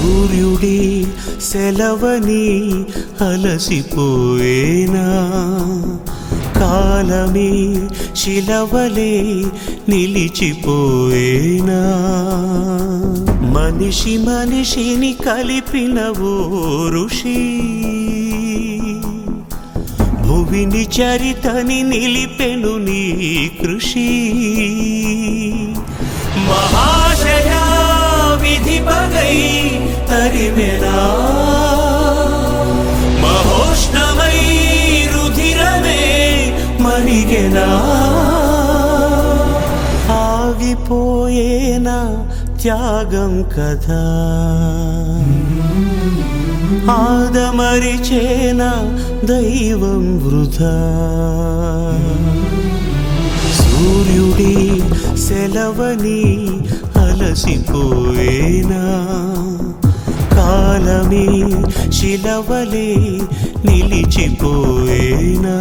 సూర్యుడి సెలవని అలసిపోయేనా, కాలమే శిలవలే నిలిచిపోయేనా. మనిషి మనిషిని కలిపిన ఓ ఋషి, భువిని చరితని నిలిపెను నీ కృషి. మహాశయ విధి పగై తరిమెనా, మహోష్ణమై రుధిరమే మరిగెనా. ఆగిపోయేనా త్యాగం కదా, ఆదమరిచేనా దైవం వృధా. సూర్యుడి సెలవని అలసిపోయేనా, కాలమే శిలవలే నిలిచిపోయేనా.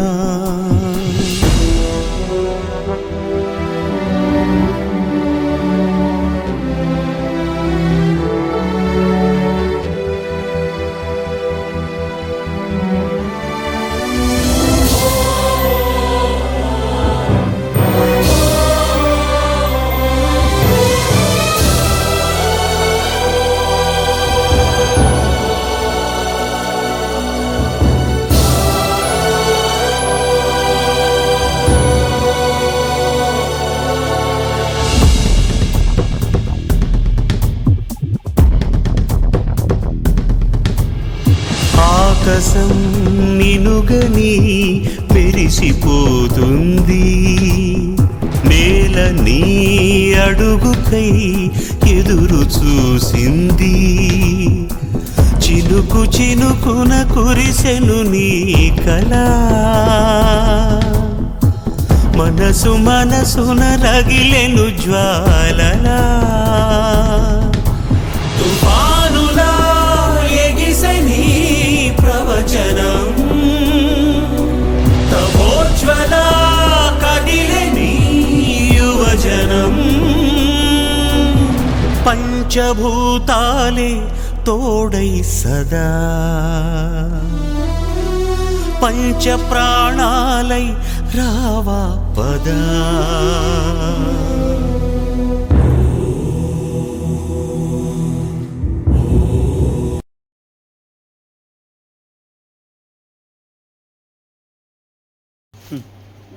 ఆకాశం నినుగని మెరిసిపోతుంది, నేల నీ అడుగుకై ఎదురు చూసింది. చినుకు చినుకున కురిసెను నీ కళ, మనసు మనసున రగిలెను జ్వాలలా. తుఫానులా ఎగిసెని ప్రవచనం, తమోజ్వల కదిలెని యువజనం. పంచభూతాలే తోడై సదా, పంచ ప్రాణాలై రావా పదా.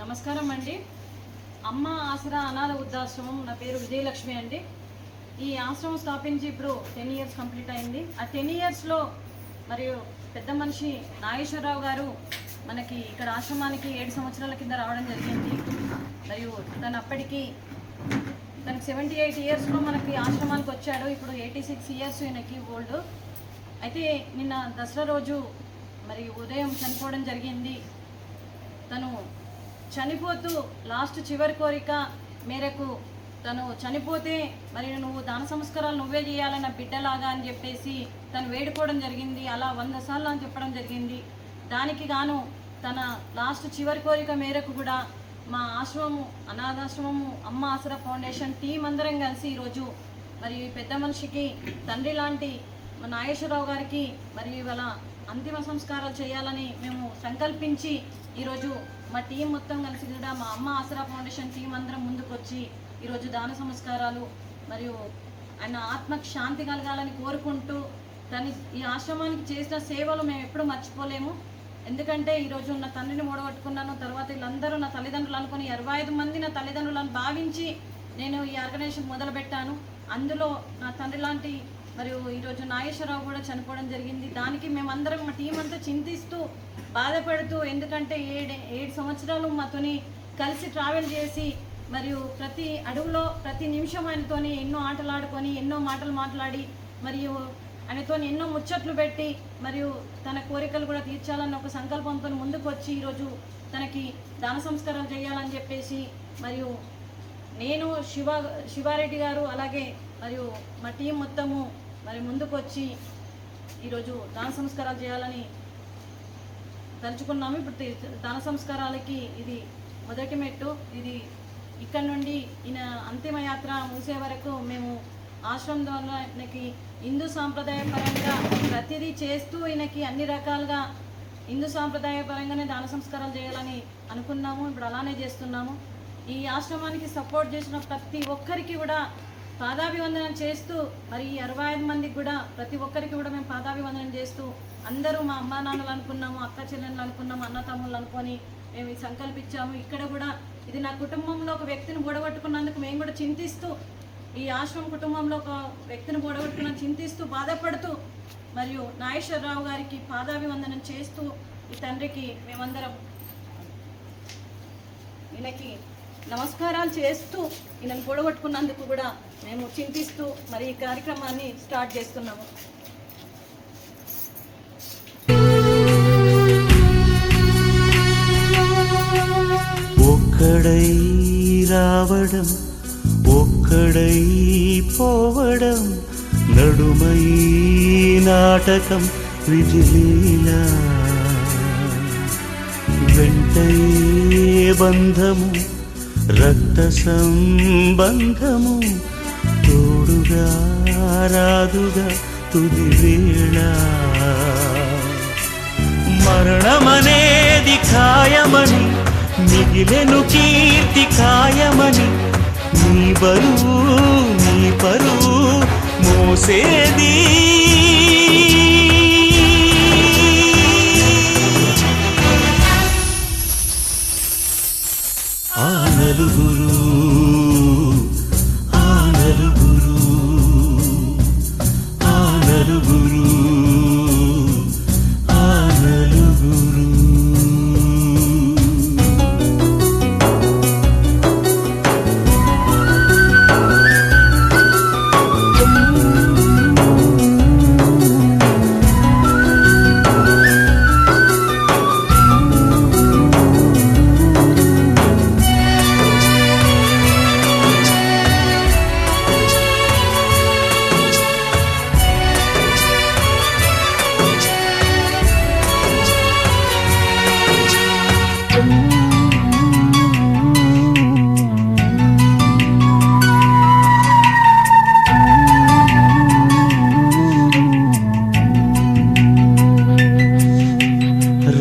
నమస్కారం అండి. అమ్మ ఆసరా అనాథ వృద్ధాశ్రమం. నా పేరు విజయలక్ష్మి అండి. ఈ ఆశ్రమం స్థాపించి ఇప్పుడు 10 years కంప్లీట్ అయింది. ఆ 10 yearsలో మరియు పెద్ద మనిషి నాగేశ్వరరావు గారు మనకి ఇక్కడ ఆశ్రమానికి 7 సంవత్సరాల కింద రావడం జరిగింది. మరియు తను అప్పటికి తనకు 78 yearsలో మనకి ఆశ్రమానికి వచ్చాడు. ఇప్పుడు 86 years ఈయనకి ఓల్డ్. అయితే నిన్న దసరా రోజు మరి ఉదయం చనిపోవడం జరిగింది. తను చనిపోతూ లాస్ట్ చివరి కోరిక మేరకు తను చనిపోతే మరి నువ్వు దాన సంస్కారాలు నువ్వే చేయాలన్న బిడ్డలాగా అని చెప్పేసి తను వేడుకోవడం జరిగింది. అలా 100 సార్లు అని చెప్పడం జరిగింది. దానికి గాను తన లాస్ట్ చివరి కోరిక మేరకు కూడా మా ఆశ్రమము అనాథాశ్రమము అమ్మ ఆసరా ఫౌండేషన్ టీం అందరం కలిసి ఈరోజు మరి పెద్ద మనిషికి తండ్రి లాంటి మా నాగేశ్వరరావు గారికి మరి ఇవాళ అంతిమ సంస్కారాలు చేయాలని మేము సంకల్పించి ఈరోజు మా టీం మొత్తం కలిసి కూడా మా అమ్మ ఆసరా ఫౌండేషన్ టీం అందరం ముందుకు వచ్చి ఈరోజు దాన సంస్కారాలు మరియు ఆయన ఆత్మకు శాంతి కలగాలని కోరుకుంటూ తను ఈ ఆశ్రమానికి చేసిన సేవలు మేము ఎప్పుడు మర్చిపోలేము. ఎందుకంటే ఈరోజు నా తండ్రిని మూడగొట్టుకున్నాను, తర్వాత వీళ్ళందరూ నా తల్లిదండ్రులు అనుకుని 25 మంది నా తల్లిదండ్రులను భావించి నేను ఈ ఆర్గనైజేషన్ మొదలుపెట్టాను. అందులో నా తండ్రి లాంటి మరియు ఈరోజు నాగేశ్వరరావు కూడా చనిపోవడం జరిగింది. దానికి మేమందరం మా టీం అంతా చింతిస్తూ బాధపడుతూ, ఎందుకంటే 7 సంవత్సరాలు మాతోని కలిసి ట్రావెల్ చేసి మరియు ప్రతి అడుగులో ప్రతి నిమిషం ఆయనతోని ఎన్నో ఆటలు ఆడుకొని ఎన్నో మాటలు మాట్లాడి మరియు ఆయనతో ఎన్నో ముచ్చట్లు పెట్టి మరియు తన కోరికలు కూడా తీర్చాలన్న ఒక సంకల్పంతో ముందుకు వచ్చి ఈరోజు తనకి దాన సంస్కారాలు చేయాలని చెప్పేసి మరియు నేను శివారెడ్డి గారు అలాగే మరియు మా టీం మొత్తము మరి ముందుకు వచ్చి ఈరోజు దాన సంస్కారాలు చేయాలని తలుచుకున్నాము. ఇప్పుడు దాన సంస్కారాలకి ఇది మొదటి మెట్టు. ఇది ఇక్కడ నుండి ఈయన అంతిమ యాత్ర ముగిసే వరకు మేము ఆశ్రమం ద్వారా ఈయనకి హిందూ సాంప్రదాయపరంగా ప్రతిదీ చేస్తూ ఈయనకి అన్ని రకాలుగా హిందూ సాంప్రదాయపరంగానే దాన సంస్కారాలు చేయాలని అనుకున్నాము. ఇప్పుడు అలానే చేస్తున్నాము. ఈ ఆశ్రమానికి సపోర్ట్ చేసిన ప్రతి ఒక్కరికి కూడా పాదాభివందనం చేస్తూ, మరి 65 మందికి కూడా ప్రతి ఒక్కరికి కూడా మేము పాదాభివందనం చేస్తూ, అందరూ మా అమ్మా నాన్నలు అనుకున్నాము, అక్క చెల్లెళ్ళు అనుకున్నాము, అన్న తమ్ముళ్ళు అనుకొని మేము ఇది సంకల్పించాము. ఇక్కడ కూడా ఇది నా కుటుంబంలో ఒక వ్యక్తిని బొడగొట్టుకున్నందుకు మేము కూడా చింతిస్తూ, ఈ ఆశ్రమం కుటుంబంలో ఒక వ్యక్తిని బొడగొట్టుకున్న చింతిస్తూ బాధపడుతూ, మరియు నాగేశ్వరరావు గారికి పాదాభివందనం చేస్తూ, ఈ తండ్రికి మేమందరం ఈయనకి నమస్కారాలు చేస్తూ, ఈయనను పొడగొట్టుకున్నందుకు కూడా మేము చింతిస్తూ మరి ఈ కార్యక్రమాన్ని స్టార్ట్ చేస్తున్నాము. ఒక్కడై రావడం, ఒక్కడై పోవడం, నడుమై నాటకం విజిలీలా, వెంటయే బంధము రక్త సంబంధము, తోడుగా రాదుగా తుది వేళ. మరణమనేది ఖాయమని, మిగిలెను కీర్తి ఖాయమని, నీ బరువు నీ పరువు మోసేది ఆ నలుగురు, ఆ నలుగురు, ఆ నలుగురు, ఆ నలుగురు.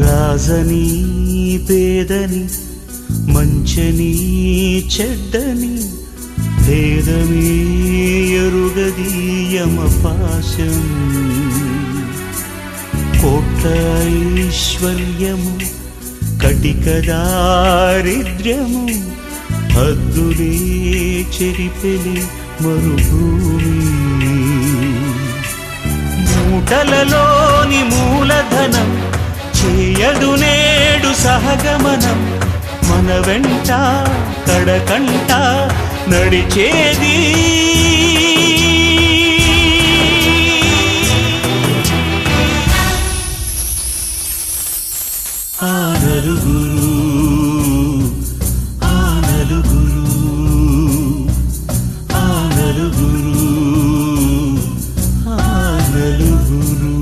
రాజని పేదని, మంచని చెడ్డని, భేదమే ఎరుగది యమపాశం. కోట్ల ఐశ్వర్యము, కటిక దారిద్ర్యము, హద్దులే చెరిపెలి మరుభూమి. మూటలలోని మూలధనం చేయడు నేడు సహగమనం, మన వెంట కడకంట నడిచేది ఆ నలుగురు, ఆ నలుగురు, ఆ నలుగురు, ఆ నలుగురు.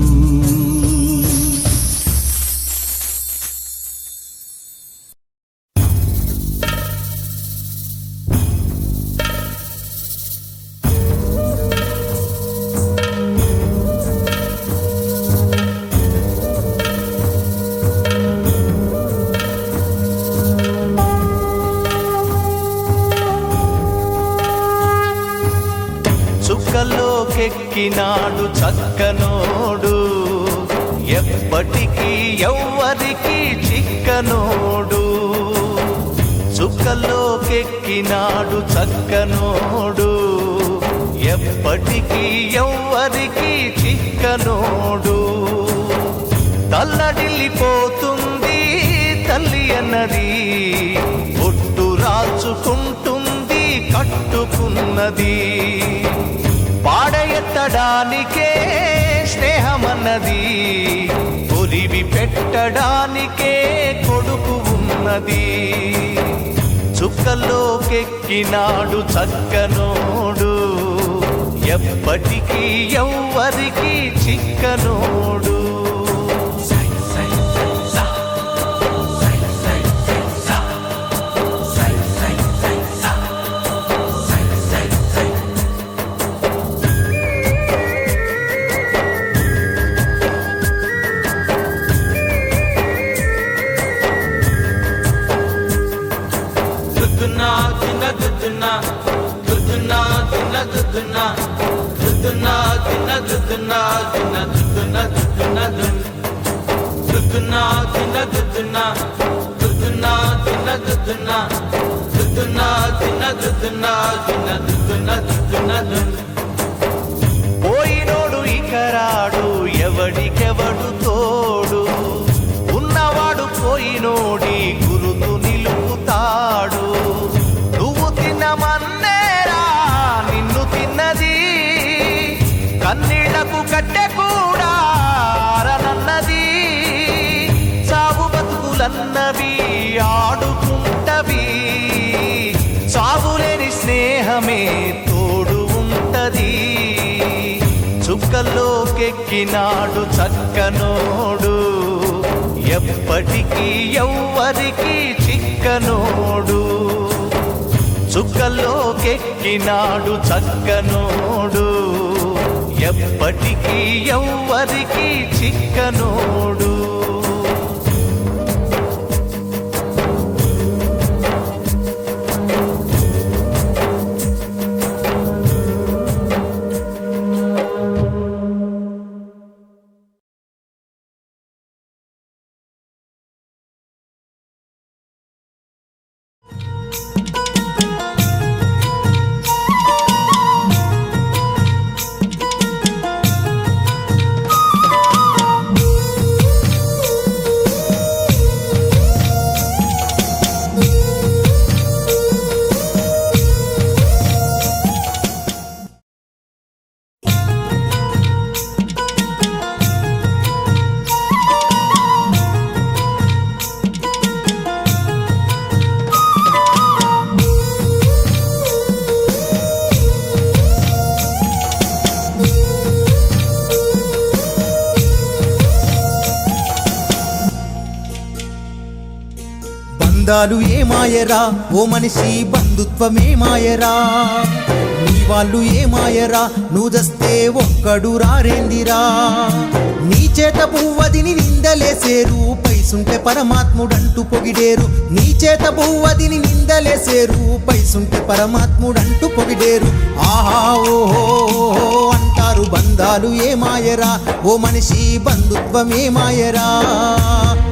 చుక్కలోకెక్కినాడు చక్కనోడు, ఎప్పటికీ ఎవ్వరికి చిక్కనోడు. చుక్కలోకెక్కినాడు చక్కనోడు, ఎప్పటికీ ఎవ్వరికి చిక్కనోడు. తల్లడిల్లిపోతుంది తల్లి అన్నది, ఒట్టు రాచుకుంటుంది కట్టుకున్నది. పాడెత్తడానికే స్నేహమన్నది, కొరివి పెట్టడానికే కొడుకు ఉన్నది. చుక్కలోకెక్కినాడు చక్కనోడు, ఎప్పటికీ ఎవ్వరికి చిక్కనోడు. పోయినోడు ఇకరాడు ఎవడికెవడు తోడు ఉన్నవాడు పోయినోడి గురుతు నిలుపుతాడు నువ్వు తిన్నమన్నేరా నిన్ను తిన్నది కన్నీళ్లకు కట్టె కూడా ఆరనన్నది సాగు బతుకులన్నవి ఆడుకుంటవి సాగులేని స్నేహమే తోడు ఉంటది చుక్కల్లోకెక్కినాడు చక్కనోడు ఎప్పటికీ ఎవ్వరికి చిక్కనోడు చుక్కల్లోకెక్కినాడు చక్కనోడు ఎప్పటికీ ఎవ్వరికి చిక్కనోడు బంధాలు ఏమాయరా ఓ మనిషి బంధుత్వమే మాయరా నీ వాళ్ళు ఏమాయరా నువ్వు జస్తే ఒక్కడు రారేందిరా నీ చేత పువ్వదిని నిందలేసేరు పైసుంటే పరమాత్ముడంటూ పొగిడేరు నీ చేత పువ్వదిని నిందలేసేరు పైసుంటే పరమాత్ముడంటూ పొగిడేరు ఆహా ఓహో అంటారు బంధాలు ఏమాయరా ఓ మనిషి బంధుత్వమే మాయరా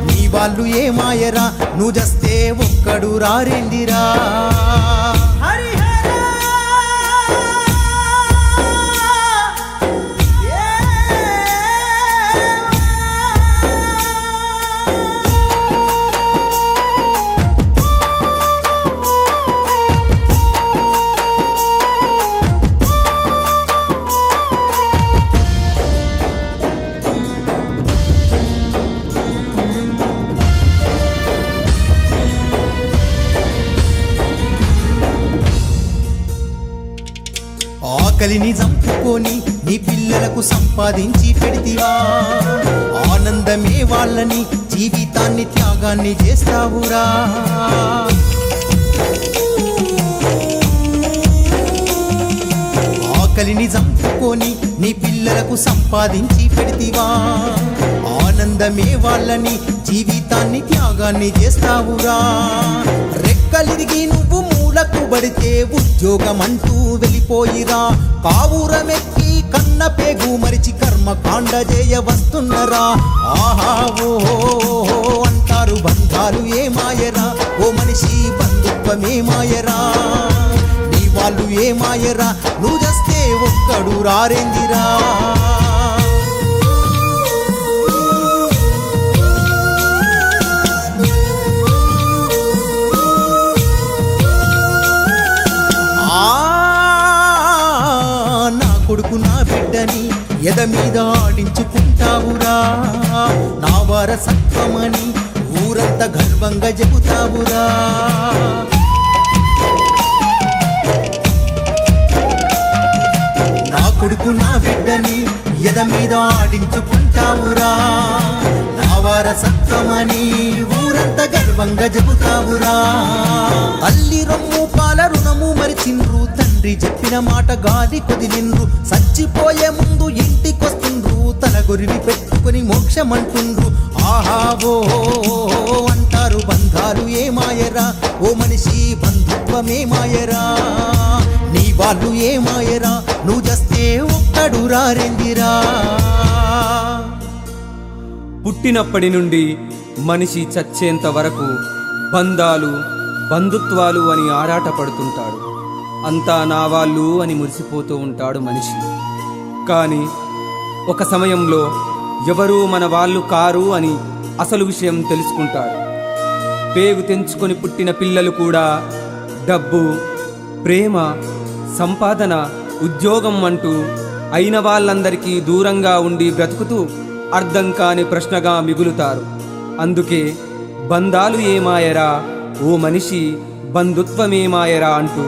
నీ వాళ్ళు ఏమాయరా నువ్వు జస్తే ఒక్కడు రారేందిరా ఆకలిని చంపుకొని నీ పిల్లలకు సంపాదించి పెడితివా ఆనందమే వాళ్ళని జీవితాన్ని త్యాగాన్ని చేస్తావురా ఆకలిని చంపుకొని నీ పిల్లలకు సంపాదించి పెడితివా ఆనందమే వాళ్ళని జీవితాన్ని త్యాగాన్ని చేస్తావురా రెక్కలిరిగి నువ్వు మూలకు పడితే ఉద్యోగమంటూ వెళ్ళిపోయిరా కావురమెక్కి కన్న పేగు మరిచి కర్మకాండ చేయ వస్తున్నరా ఆహా ఓహో అంటారు బంధాలు ఏమాయరా ఓ మనిషి బంధుత్వమే మాయరా నీ వాళ్ళు ఏమాయరా నువ్వు జస్తే ఒక్కడు రారేందిరా కొడుకు నా బిడ్డని ఎద మీద ఆడించుకుంటావురా నా వారసత్వమని ఊరంతా గర్వంగా చెబుతావురా నా కొడుకు నా బిడ్డని ఎద మీద ఆడించుకుంటావురా నా వారసత్వమని ఊరంతా గర్వంగా చెబుతావురా తల్లి రొమ్ము పాల రుణము మరిచిండ్రు తండ్రి చెప్పిన మాట గాలి కొదిలిండ్రు చచ్చిపోయే ముందు ఇంటికొస్తుండ్రు తల గొరివి పెట్టుకుని మోక్షమంటుండ్రు ఆహా ఓ అంటారు బంధాలు ఏమాయరా ఓ మనిషి బంధుత్వమే మాయరా నీ వాళ్ళు ఏమాయరా నువ్వు చేస్తే ఒక్కడు రారెందిరా. పుట్టినప్పటి నుండి మనిషి చచ్చేంత వరకు బంధాలు బంధుత్వాలు అని ఆరాటపడుతుంటాడు. అంతా నా వాళ్ళు అని మురిసిపోతూ ఉంటాడు మనిషి. కానీ ఒక సమయంలో ఎవరూ మన వాళ్ళు కారు అని అసలు విషయం తెలుసుకుంటాడు. పేగు తెంచుకొని పుట్టిన పిల్లలు కూడా డబ్బు, ప్రేమ, సంపాదన, ఉద్యోగం అంటూ అయిన వాళ్ళందరికీ దూరంగా ఉండి బ్రతుకుతూ అర్థం కాని ప్రశ్నగా మిగులుతారు. అందుకే బంధాలు ఏమాయరా ఓ మనిషి, బంధుత్వమేమాయరా అంటూ